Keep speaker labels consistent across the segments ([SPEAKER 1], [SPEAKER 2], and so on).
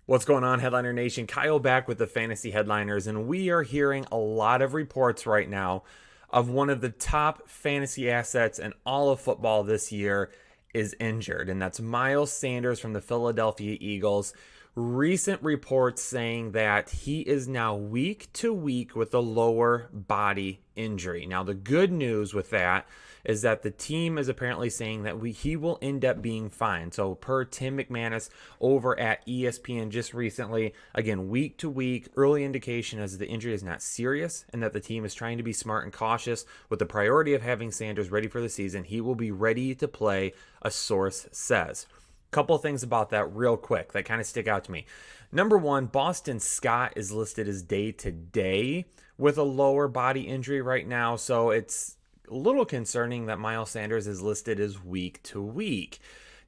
[SPEAKER 1] What's going on, Headliner Nation? Kyle back with the Fantasy Headliners, and we are hearing a lot of reports right now of one of the top fantasy assets in all of football this year is injured, and that's Miles Sanders from the Philadelphia Eagles. Recent reports saying that he is now week to week with a lower body injury. Now, the good news with that is that the team is apparently saying that he will end up being fine. So per Tim McManus over at ESPN just recently, again, week to week, early indication is the injury is not serious and that the team is trying to be smart and cautious with the priority of having Sanders ready for the season. He will be ready to play, a source says. Couple things about that real quick that kind of stick out to me. Number one, Boston Scott is listed as day to day with a lower body injury right now. So it's a little concerning that Miles Sanders is listed as week to week.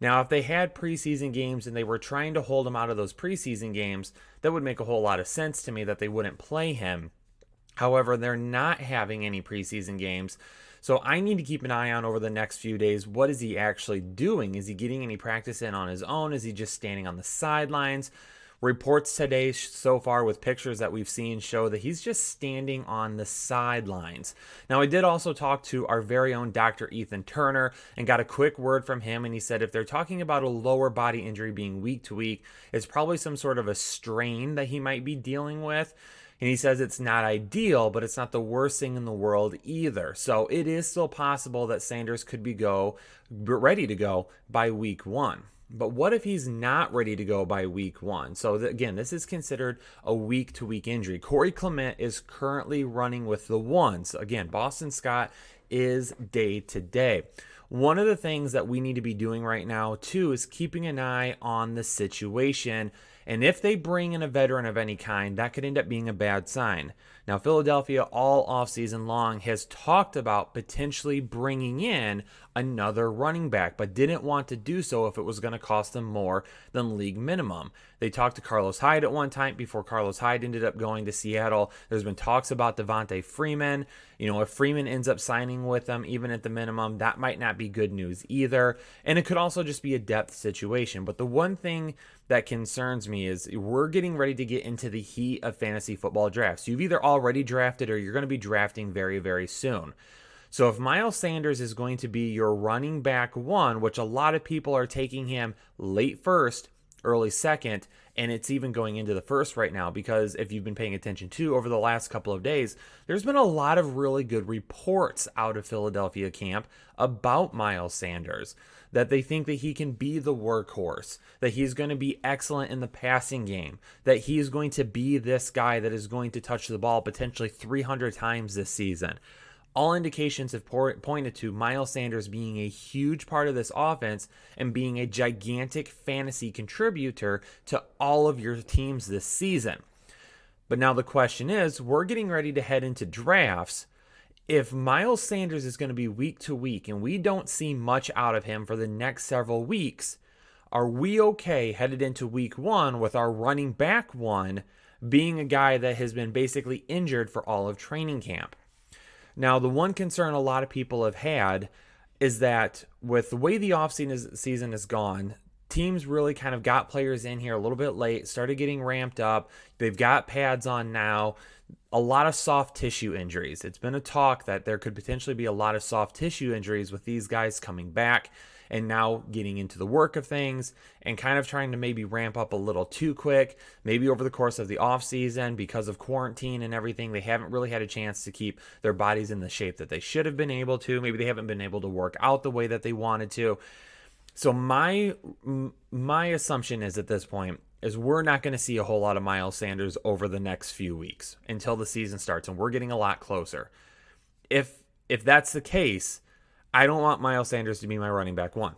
[SPEAKER 1] Now, if they had preseason games and they were trying to hold him out of those preseason games, that would make a whole lot of sense to me that they wouldn't play him. However, they're not having any preseason games. So I need to keep an eye on over the next few days. What is he actually doing? Is he getting any practice in on his own? Is he just standing on the sidelines? Reports today so far with pictures that we've seen show that he's just standing on the sidelines. Now, I did also talk to our very own Dr. Ethan Turner and got a quick word from him. And he said if they're talking about a lower body injury being week to week, it's probably some sort of a strain that he might be dealing with. And he says it's not ideal, but it's not the worst thing in the world either. So it is still possible that Sanders could be ready to go by week one. But what if he's not ready to go by week one? So again, this is considered a week-to-week injury. Corey Clement is currently running with the ones. Again, Boston Scott is day-to-day. One of the things that we need to be doing right now, too, is keeping an eye on the situation. And if they bring in a veteran of any kind, that could end up being a bad sign. Now, Philadelphia all offseason long has talked about potentially bringing in another running back, but didn't want to do so if it was going to cost them more than league minimum. They talked to Carlos Hyde at one time before Carlos Hyde ended up going to Seattle. There's been talks about Devontae Freeman. If Freeman ends up signing with them, even at the minimum, that might not be good news either. And it could also just be a depth situation. But the one thing that concerns me is we're getting ready to get into the heat of fantasy football drafts. You've either already drafted or you're going to be drafting very, very soon. So if Miles Sanders is going to be your running back one, which a lot of people are taking him late first, early second, and it's even going into the first right now, because if you've been paying attention to over the last couple of days, there's been a lot of really good reports out of Philadelphia camp about Miles Sanders, that they think that he can be the workhorse, that he's going to be excellent in the passing game, that he's going to be this guy that is going to touch the ball potentially 300 times this season. All indications have pointed to Miles Sanders being a huge part of this offense and being a gigantic fantasy contributor to all of your teams this season. But now the question is, we're getting ready to head into drafts. If Miles Sanders is going to be week to week and we don't see much out of him for the next several weeks, are we okay headed into week one with our running back one being a guy that has been basically injured for all of training camp? Now, the one concern a lot of people have had is that with the way the offseason has gone, teams really kind of got players in here a little bit late, started getting ramped up. They've got pads on now. A lot of soft tissue injuries. It's been a talk that there could potentially be a lot of soft tissue injuries with these guys coming back and now getting into the work of things and kind of trying to maybe ramp up a little too quick. Maybe over the course of the offseason, because of quarantine and everything, they haven't really had a chance to keep their bodies in the shape that they should have been able to. Maybe they haven't been able to work out the way that they wanted to. So my assumption is at this point is we're not going to see a whole lot of Miles Sanders over the next few weeks until the season starts, and we're getting a lot closer. If that's the case, I don't want Miles Sanders to be my running back one.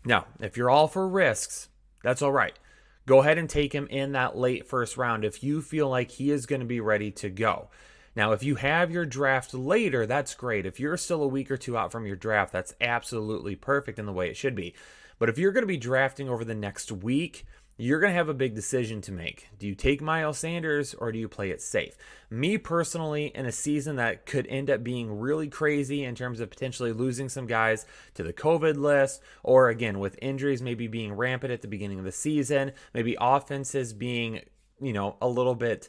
[SPEAKER 1] Now, if you're all for risks, that's all right. Go ahead and take him in that late first round if you feel like he is going to be ready to go. Now, if you have your draft later, that's great. If you're still a week or two out from your draft, that's absolutely perfect in the way it should be. But if you're going to be drafting over the next week, you're going to have a big decision to make. Do you take Miles Sanders or do you play it safe? Me personally, in a season that could end up being really crazy in terms of potentially losing some guys to the COVID list, or again, with injuries maybe being rampant at the beginning of the season, maybe offenses being, a little bit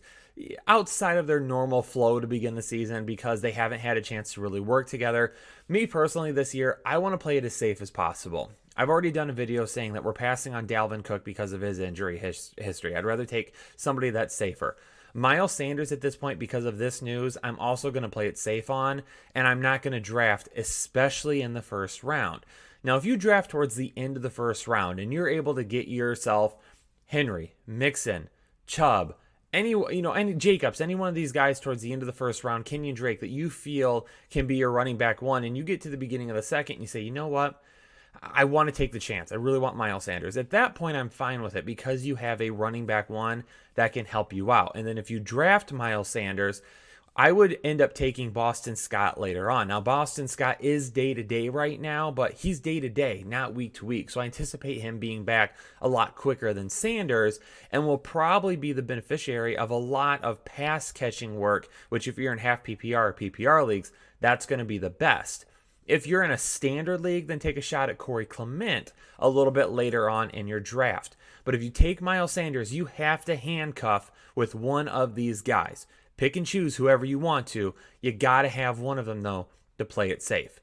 [SPEAKER 1] outside of their normal flow to begin the season because they haven't had a chance to really work together. Me personally this year, I want to play it as safe as possible. I've already done a video saying that we're passing on Dalvin Cook because of his injury history. I'd rather take somebody that's safer. Miles Sanders at this point, because of this news, I'm also going to play it safe on, and I'm not going to draft, especially in the first round. Now, if you draft towards the end of the first round and you're able to get yourself Henry, Mixon, Chubb, any Jacobs, any one of these guys towards the end of the first round, Kenyon Drake, that you feel can be your running back one, and you get to the beginning of the second and you say, you know what? I want to take the chance. I really want Miles Sanders. At that point, I'm fine with it because you have a running back one that can help you out. And then if you draft Miles Sanders, I would end up taking Boston Scott later on. Now, Boston Scott is day-to-day right now, but he's day-to-day, not week-to-week. So I anticipate him being back a lot quicker than Sanders and will probably be the beneficiary of a lot of pass-catching work, which if you're in half PPR or PPR leagues, that's going to be the best. If you're in a standard league, then take a shot at Corey Clement a little bit later on in your draft. But if you take Miles Sanders, you have to handcuff with one of these guys. Pick and choose whoever you want to. You got to have one of them, though, to play it safe.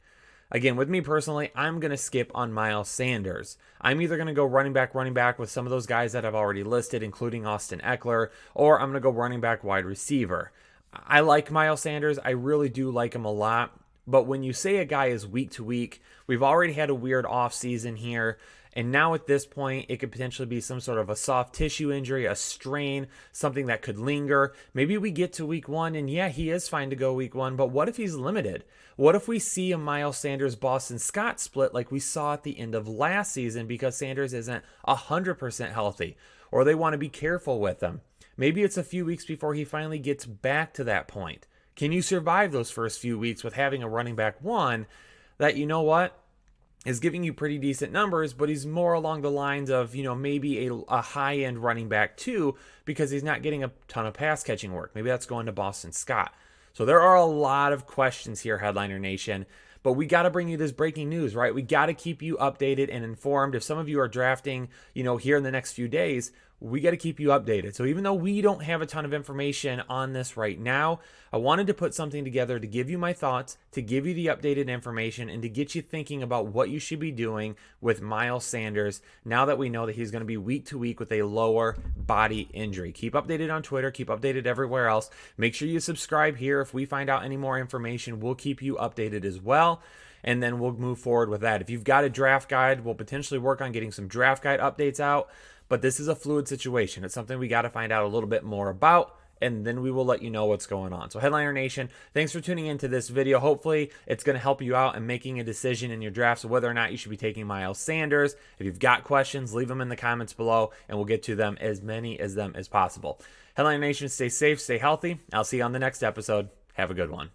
[SPEAKER 1] Again, with me personally, I'm going to skip on Miles Sanders. I'm either going to go running back with some of those guys that I've already listed, including Austin Eckler, or I'm going to go running back wide receiver. I like Miles Sanders. I really do like him a lot. But when you say a guy is week to week, we've already had a weird off season here. And now at this point, it could potentially be some sort of a soft tissue injury, a strain, something that could linger. Maybe we get to week one and yeah, he is fine to go week one, but what if he's limited? What if we see a Miles Sanders Boston Scott split like we saw at the end of last season because Sanders isn't 100% healthy, or they want to be careful with him? Maybe it's a few weeks before he finally gets back to that point. Can you survive those first few weeks with having a running back one that, is giving you pretty decent numbers, but he's more along the lines of, maybe a high-end running back two because he's not getting a ton of pass catching work. Maybe that's going to Boston Scott. So there are a lot of questions here, Headliner Nation, but we got to bring you this breaking news, right? We got to keep you updated and informed. If some of you are drafting, here in the next few days, we got to keep you updated. So even though we don't have a ton of information on this right now, I wanted to put something together to give you my thoughts, to give you the updated information, and to get you thinking about what you should be doing with Miles Sanders now that we know that he's going to be week to week with a lower body injury. Keep updated on Twitter, keep updated everywhere else. Make sure you subscribe here. If we find out any more information, we'll keep you updated as well. And then we'll move forward with that. If you've got a draft guide, we'll potentially work on getting some draft guide updates out. But this is a fluid situation. It's something we got to find out a little bit more about, and then we will let you know what's going on. So Headliner Nation, thanks for tuning into this video. Hopefully it's going to help you out in making a decision in your drafts of whether or not you should be taking Miles Sanders. If you've got questions, leave them in the comments below, and we'll get to them, as many of them as possible. Headliner Nation, stay safe, stay healthy. I'll see you on the next episode. Have a good one.